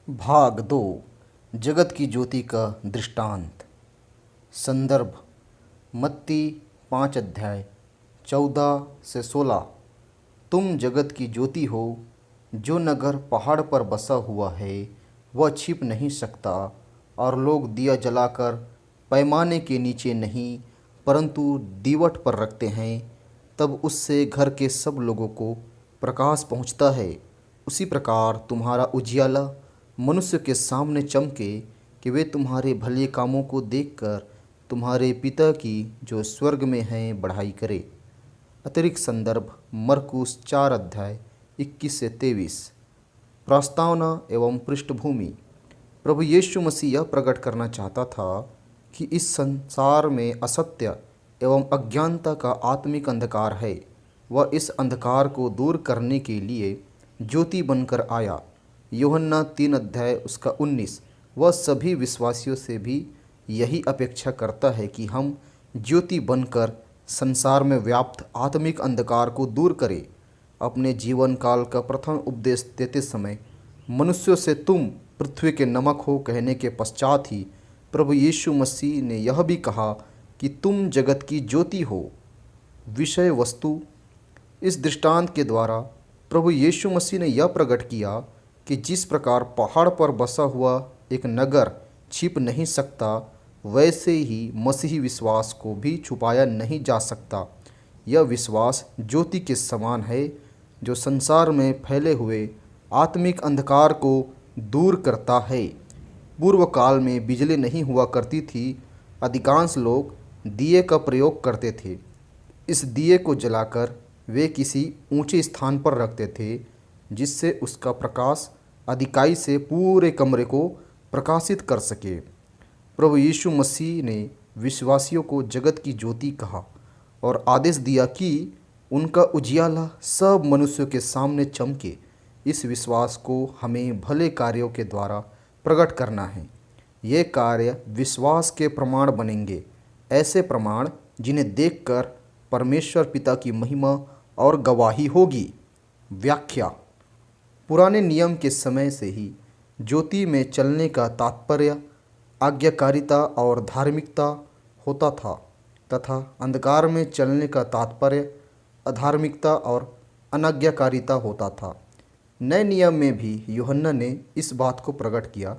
भाग 2 जगत की ज्योति का दृष्टांत। संदर्भ मत्ती 5 अध्याय 14 से 16। तुम जगत की ज्योति हो। जो नगर पहाड़ पर बसा हुआ है वह छिप नहीं सकता, और लोग दिया जलाकर पैमाने के नीचे नहीं परंतु दीवट पर रखते हैं, तब उससे घर के सब लोगों को प्रकाश पहुँचता है। उसी प्रकार तुम्हारा उजियाला मनुष्य के सामने चमके, कि वे तुम्हारे भले कामों को देखकर तुम्हारे पिता की जो स्वर्ग में हैं बढ़ाई करे। अतिरिक्त संदर्भ मरकुस 4 अध्याय 21 से 23। प्रस्तावना एवं पृष्ठभूमि। प्रभु यीशु मसीह यह प्रकट करना चाहता था कि इस संसार में असत्य एवं अज्ञानता का आत्मिक अंधकार है। वह इस अंधकार को दूर करने के लिए ज्योति बनकर आया। यूहन्ना 3 अध्याय 19। वह सभी विश्वासियों से भी यही अपेक्षा करता है कि हम ज्योति बनकर संसार में व्याप्त आत्मिक अंधकार को दूर करें। अपने जीवन काल का प्रथम उपदेश देते समय मनुष्यों से तुम पृथ्वी के नमक हो कहने के पश्चात ही प्रभु यीशु मसीह ने यह भी कहा कि तुम जगत की ज्योति हो। विषय वस्तु। इस दृष्टांत के द्वारा प्रभु यीशु मसीह ने यह प्रकट किया कि जिस प्रकार पहाड़ पर बसा हुआ एक नगर छिप नहीं सकता, वैसे ही मसीही विश्वास को भी छुपाया नहीं जा सकता। यह विश्वास ज्योति के समान है, जो संसार में फैले हुए आत्मिक अंधकार को दूर करता है। पूर्व काल में बिजली नहीं हुआ करती थी। अधिकांश लोग दिए का प्रयोग करते थे। इस दिए को जलाकर वे किसी ऊंचे स्थान पर रखते थे, जिससे उसका प्रकाश अधिकाई से पूरे कमरे को प्रकाशित कर सके। प्रभु यीशु मसीह ने विश्वासियों को जगत की ज्योति कहा और आदेश दिया कि उनका उजियाला सब मनुष्यों के सामने चमके। इस विश्वास को हमें भले कार्यों के द्वारा प्रकट करना है। ये कार्य विश्वास के प्रमाण बनेंगे, ऐसे प्रमाण जिन्हें देखकर परमेश्वर पिता की महिमा और गवाही होगी। व्याख्या। पुराने नियम के समय से ही ज्योति में चलने का तात्पर्य आज्ञाकारिता और धार्मिकता होता था, तथा अंधकार में चलने का तात्पर्य अधार्मिकता और अनाज्ञाकारिता होता था। नए नियम में भी यूहन्ना ने इस बात को प्रकट किया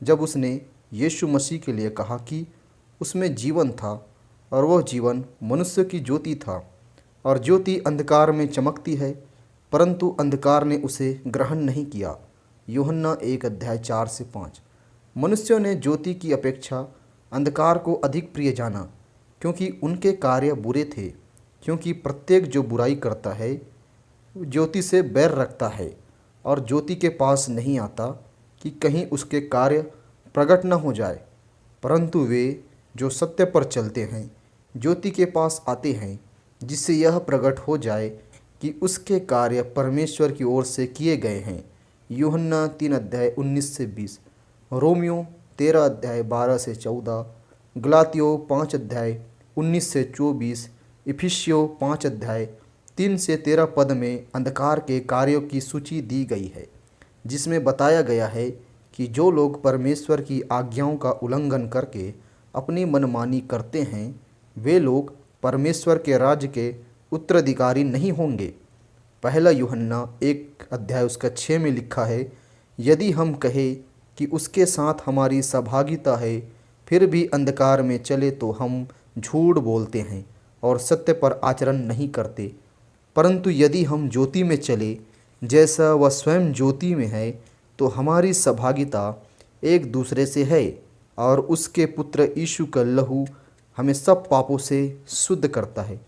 जब उसने यीशु मसीह के लिए कहा कि उसमें जीवन था और वह जीवन मनुष्य की ज्योति था, और ज्योति अंधकार में चमकती है परंतु अंधकार ने उसे ग्रहण नहीं किया। यूहन्ना 1 अध्याय 4 से 5। मनुष्यों ने ज्योति की अपेक्षा अंधकार को अधिक प्रिय जाना, क्योंकि उनके कार्य बुरे थे। क्योंकि प्रत्येक जो बुराई करता है ज्योति से बैर रखता है और ज्योति के पास नहीं आता, कि कहीं उसके कार्य प्रकट न हो जाए। परंतु वे जो सत्य पर चलते हैं ज्योति के पास आते हैं, जिससे यह प्रकट हो जाए कि उसके कार्य परमेश्वर की ओर से किए गए हैं। यूहन्ना 3 अध्याय 19 से 20। रोमियो 13 अध्याय 12 से 14। गलातियों 5 अध्याय 19 से 24। इफिसियों 5 अध्याय 3 से 13 पद में अंधकार के कार्यों की सूची दी गई है, जिसमें बताया गया है कि जो लोग परमेश्वर की आज्ञाओं का उल्लंघन करके अपनी मनमानी करते हैं, वे लोग परमेश्वर के राज्य के उत्तराधिकारी नहीं होंगे। पहला यूहन्ना 1 अध्याय 6 में लिखा है, यदि हम कहें कि उसके साथ हमारी सहभागिता है, फिर भी अंधकार में चले तो हम झूठ बोलते हैं और सत्य पर आचरण नहीं करते। परंतु यदि हम ज्योति में चले जैसा वह स्वयं ज्योति में है, तो हमारी सहभागिता एक दूसरे से है, और उसके पुत्र यीशु का लहू हमें सब पापों से शुद्ध करता है।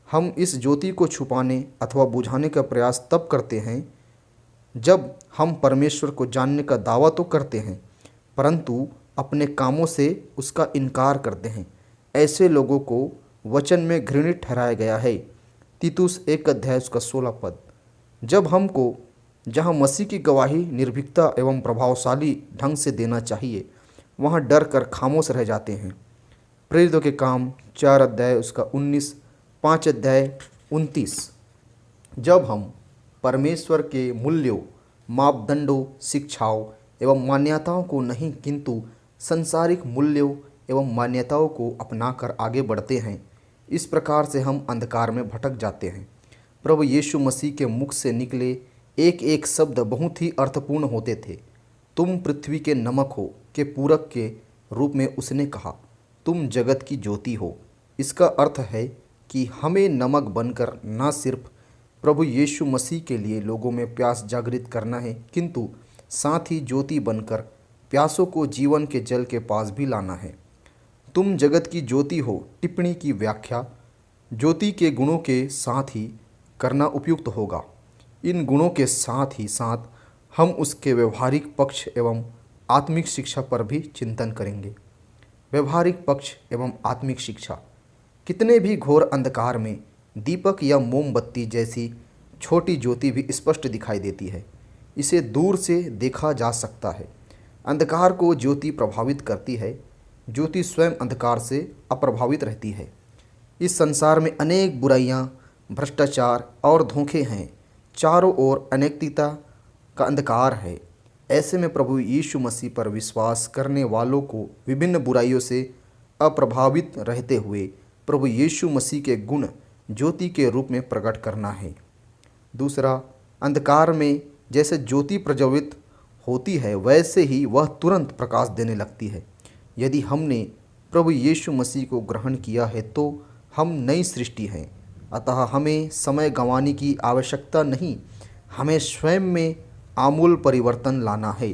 हम इस ज्योति को छुपाने अथवा बुझाने का प्रयास तब करते हैं जब हम परमेश्वर को जानने का दावा तो करते हैं, परंतु अपने कामों से उसका इनकार करते हैं। ऐसे लोगों को वचन में घृणित ठहराया गया है। तीतुस 1 अध्याय 16 पद। जब हमको जहाँ मसीह की गवाही निर्भीकता एवं प्रभावशाली ढंग से देना चाहिए, वहाँ डर कर खामोश रह जाते हैं। प्रेरितों के काम 4 अध्याय 19, 5 अध्याय 29। जब हम परमेश्वर के मूल्यों, मापदंडों, शिक्षाओं एवं मान्यताओं को नहीं, किंतु संसारिक मूल्यों एवं मान्यताओं को अपनाकर आगे बढ़ते हैं, इस प्रकार से हम अंधकार में भटक जाते हैं। प्रभु यीशु मसीह के मुख से निकले एक एक शब्द बहुत ही अर्थपूर्ण होते थे। तुम पृथ्वी के नमक हो के पूरक के रूप में उसने कहा, तुम जगत की ज्योति हो। इसका अर्थ है कि हमें नमक बनकर न सिर्फ प्रभु यीशु मसीह के लिए लोगों में प्यास जागृत करना है, किंतु साथ ही ज्योति बनकर प्यासों को जीवन के जल के पास भी लाना है। तुम जगत की ज्योति हो टिप्पणी की व्याख्या ज्योति के गुणों के साथ ही करना उपयुक्त होगा। इन गुणों के साथ ही साथ हम उसके व्यवहारिक पक्ष एवं आत्मिक शिक्षा पर भी चिंतन करेंगे। व्यवहारिक पक्ष एवं आत्मिक शिक्षा। कितने भी घोर अंधकार में दीपक या मोमबत्ती जैसी छोटी ज्योति भी स्पष्ट दिखाई देती है। इसे दूर से देखा जा सकता है। अंधकार को ज्योति प्रभावित करती है, ज्योति स्वयं अंधकार से अप्रभावित रहती है। इस संसार में अनेक बुराइयां, भ्रष्टाचार और धोखे हैं। चारों ओर अनैतिकता का अंधकार है। ऐसे में प्रभु यीशु मसीह पर विश्वास करने वालों को विभिन्न बुराइयों से अप्रभावित रहते हुए प्रभु यीशु मसीह के गुण ज्योति के रूप में प्रकट करना है। दूसरा, अंधकार में जैसे ज्योति प्रज्वलित होती है, वैसे ही वह तुरंत प्रकाश देने लगती है। यदि हमने प्रभु यीशु मसीह को ग्रहण किया है तो हम नई सृष्टि हैं। अतः हमें समय गंवाने की आवश्यकता नहीं, हमें स्वयं में आमूल परिवर्तन लाना है।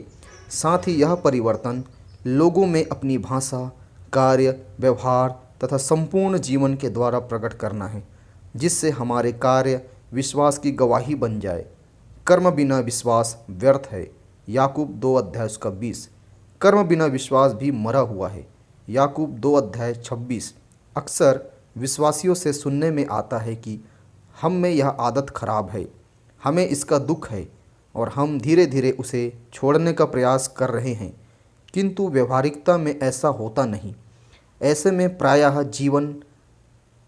साथ ही यह परिवर्तन लोगों में अपनी भाषा, कार्य, व्यवहार तथा संपूर्ण जीवन के द्वारा प्रकट करना है, जिससे हमारे कार्य विश्वास की गवाही बन जाए। कर्म बिना विश्वास व्यर्थ है। याकूब 2:20। कर्म बिना विश्वास भी मरा हुआ है। याकूब 2:26। अक्सर विश्वासियों से सुनने में आता है कि हम में यह आदत खराब है, हमें इसका दुख है और हम धीरे धीरे उसे छोड़ने का प्रयास कर रहे हैं, किंतु व्यवहारिकता में ऐसा होता नहीं। ऐसे में प्रायः जीवन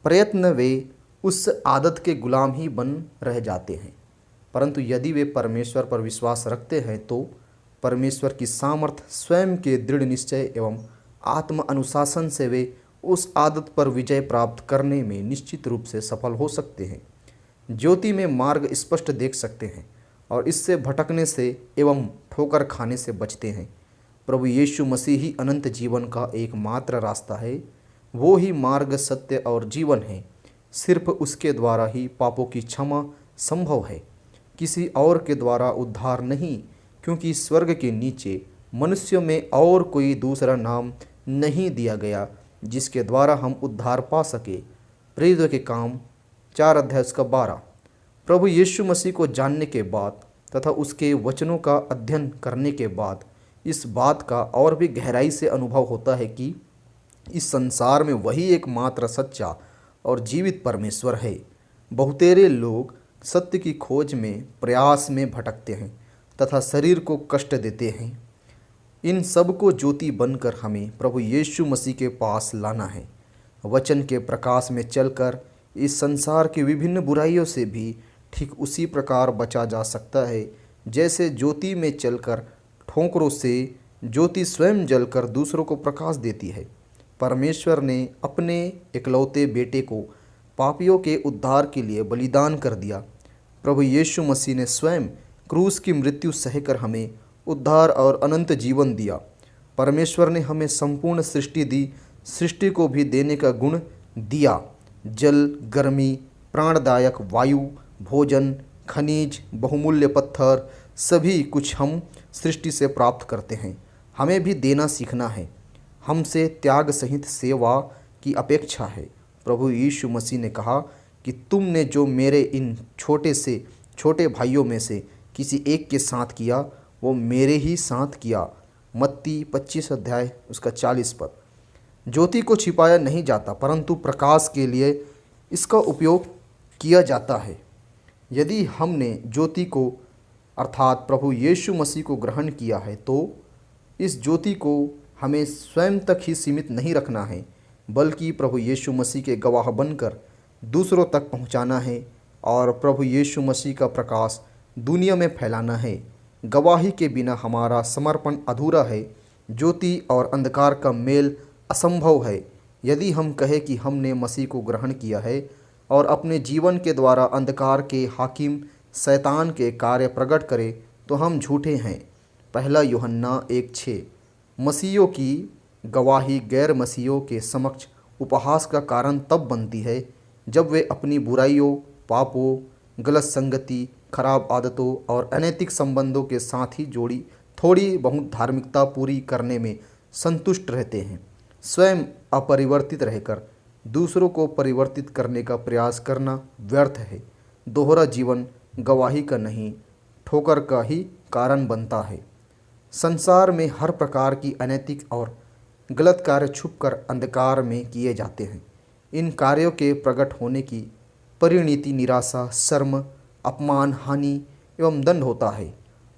प्रयत्न वे उस आदत के गुलाम ही बन रह जाते हैं। परंतु यदि वे परमेश्वर पर विश्वास रखते हैं तो परमेश्वर की सामर्थ्य, स्वयं के दृढ़ निश्चय एवं आत्म अनुशासन से वे उस आदत पर विजय प्राप्त करने में निश्चित रूप से सफल हो सकते हैं। ज्योति में मार्ग स्पष्ट देख सकते हैं और इससे भटकने से एवं ठोकर खाने से बचते हैं। प्रभु यीशु मसीह ही अनंत जीवन का एकमात्र रास्ता है। वो ही मार्ग, सत्य और जीवन है। सिर्फ उसके द्वारा ही पापों की क्षमा संभव है, किसी और के द्वारा उद्धार नहीं, क्योंकि स्वर्ग के नीचे मनुष्यों में और कोई दूसरा नाम नहीं दिया गया जिसके द्वारा हम उद्धार पा सके। प्रेरितों के काम 4:12। प्रभु यीशु मसीह को जानने के बाद तथा उसके वचनों का अध्ययन करने के बाद इस बात का और भी गहराई से अनुभव होता है कि इस संसार में वही एकमात्र सच्चा और जीवित परमेश्वर है। बहुतेरे लोग सत्य की खोज में, प्रयास में भटकते हैं तथा शरीर को कष्ट देते हैं। इन सब को ज्योति बनकर हमें प्रभु यीशु मसीह के पास लाना है। वचन के प्रकाश में चलकर इस संसार की विभिन्न बुराइयों से भी ठीक उसी प्रकार बचा जा सकता है जैसे ज्योति में चलकर ठोकरों से ज्योति स्वयं जलकर दूसरों को प्रकाश देती है। परमेश्वर ने अपने इकलौते बेटे को पापियों के उद्धार के लिए बलिदान कर दिया। प्रभु यीशु मसीह ने स्वयं क्रूस की मृत्यु सहकर हमें उद्धार और अनंत जीवन दिया। परमेश्वर ने हमें संपूर्ण सृष्टि दी, सृष्टि को भी देने का गुण दिया। जल, गर्मी, प्राणदायक वायु, भोजन, खनिज, बहुमूल्य पत्थर, सभी कुछ हम सृष्टि से प्राप्त करते हैं। हमें भी देना सीखना है। हमसे त्याग सहित सेवा की अपेक्षा है। प्रभु यीशु मसीह ने कहा कि तुमने जो मेरे इन छोटे से छोटे भाइयों में से किसी एक के साथ किया, वो मेरे ही साथ किया। मत्ती 25:40। ज्योति को छिपाया नहीं जाता, परंतु प्रकाश के लिए इसका उपयोग किया जाता है। यदि हमने ज्योति को अर्थात प्रभु यीशु मसीह को ग्रहण किया है तो इस ज्योति को हमें स्वयं तक ही सीमित नहीं रखना है, बल्कि प्रभु यीशु मसीह के गवाह बनकर दूसरों तक पहुंचाना है और प्रभु यीशु मसीह का प्रकाश दुनिया में फैलाना है। गवाही के बिना हमारा समर्पण अधूरा है। ज्योति और अंधकार का मेल असंभव है। यदि हम कहें कि हमने मसीह को ग्रहण किया है और अपने जीवन के द्वारा अंधकार के हाकिम शैतान के कार्य प्रकट करें तो हम झूठे हैं। पहला यूहन्ना 1:6। मसीहियों की गवाही गैर मसीहियों के समक्ष उपहास का कारण तब बनती है जब वे अपनी बुराइयों, पापों, गलत संगति, खराब आदतों और अनैतिक संबंधों के साथ ही जोड़ी थोड़ी बहुत धार्मिकता पूरी करने में संतुष्ट रहते हैं। स्वयं अपरिवर्तित रहकर दूसरों को परिवर्तित करने का प्रयास करना व्यर्थ है। दोहरा जीवन गवाही का नहीं, ठोकर का ही कारण बनता है। संसार में हर प्रकार की अनैतिक और गलत कार्य छुपकर अंधकार में किए जाते हैं। इन कार्यों के प्रकट होने की परिणति निराशा, शर्म, अपमान, हानि एवं दंड होता है।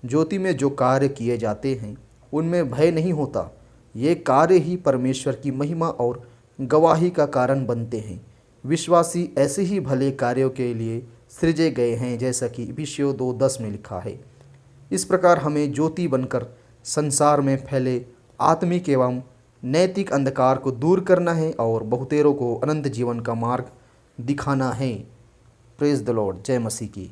ज्योति में जो कार्य किए जाते हैं उनमें भय नहीं होता। ये कार्य ही परमेश्वर की महिमा और गवाही का कारण बनते हैं। विश्वासी ऐसे ही भले कार्यों के लिए सृजे गए हैं जैसा कि इफिसियों 2:10 में लिखा है। इस प्रकार हमें ज्योति बनकर संसार में फैले आत्मिक एवं नैतिक अंधकार को दूर करना है और बहुतेरों को अनंत जीवन का मार्ग दिखाना है। Praise the Lord. जय मसीह की।